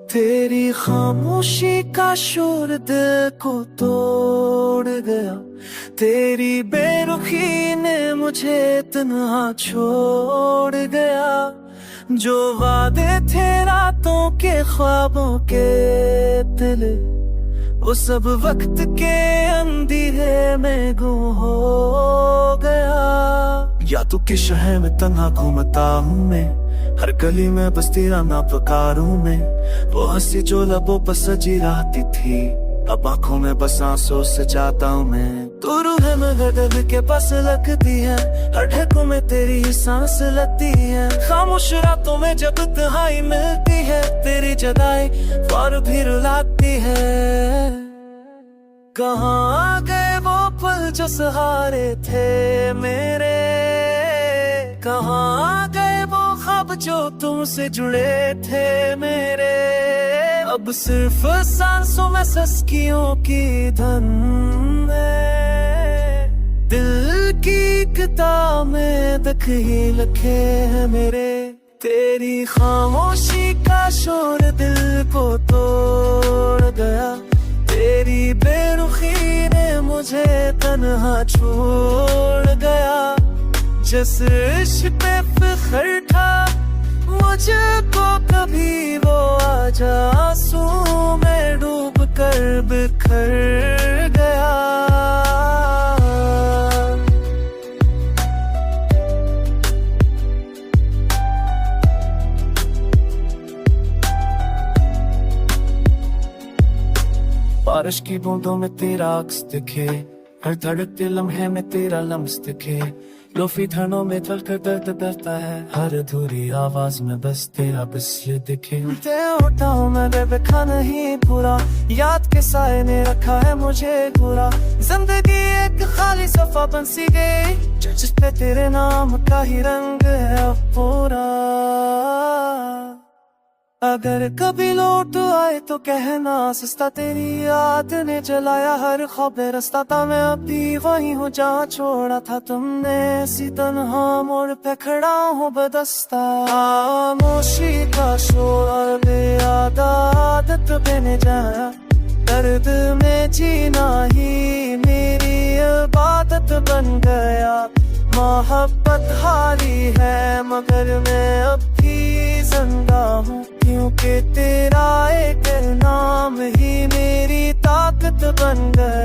तेरी खामोशी का शोर दिल को तोड़ गया। तेरी बेरुखी ने मुझे तन्हा छोड़ गया। जो वादे थे रातों के ख्वाबों के तिले, वो सब वक्त के अंधेरे में गुम हो गया। या तू के शहर में तन्हा घूमता हूँ मैं, हर गली में बस तेरा ना पुकारूं मैं। वो हंसी जो लबों पर सजी रहती थी, अब आंखों में बस आंसू से जाता हूँ मैं। तू रूह है मगर दिल के पास लगती है, हर ढेकों में तेरी ही सांस लगती है। खामोश रातों में जब तन्हाई मिलती है, तेरी जदाई और भी रुलाती है। कहाँ गए वो पल जो सहारे थे मेरे, कहाँ गए वो ख्वाब जो तुमसे जुड़े थे मेरे। अब सिर्फ सांसों में सस्कियों की धन है, दिल की किताब में तक ही लिखे हैं मेरे। तेरी खामोशी का शोर दिल को तोड़ गया। तेरी बेरुखी ने मुझे तन्हा छोड़ गया। जिस इश्क पे फ़ख्र था मुझको कभी, वो आज आंसू में डूब कर बिखर गया। बारिश की बूंदों में तेरा अक्स दिखे, हर धड़कते लम्हे में तेरा लम्स दिखे। लोफी धनों में चलकर दर्द डरता है, हर अधूरी आवाज में बस तेरा बस ये दिखे। उठा हूँ मैं बेबखा नहीं पूरा, याद के साए ने रखा है मुझे पूरा। जिंदगी एक खाली सफा बन सी गई, जिस पे तेरे नाम का ही रंग है पूरा। अगर कभी लौट आए तो कहना सस्ता, तेरी याद ने जलाया हर ख्वाब रास्ता था। मैं अभी वही हूँ जहाँ छोड़ा था तुमने, ऐसी तन्हा मोड़ पे खड़ा हूँ बदस्ता। खामोशी का शोर बेयाद आदत बन जाया, दर्द में जीना ही मेरी इबादत बन गया। मोहब्बत हारी है मगर मैं अब भी जिंदा हूँ, क्योंकि तेरा एक नाम ही मेरी ताकत बन गया।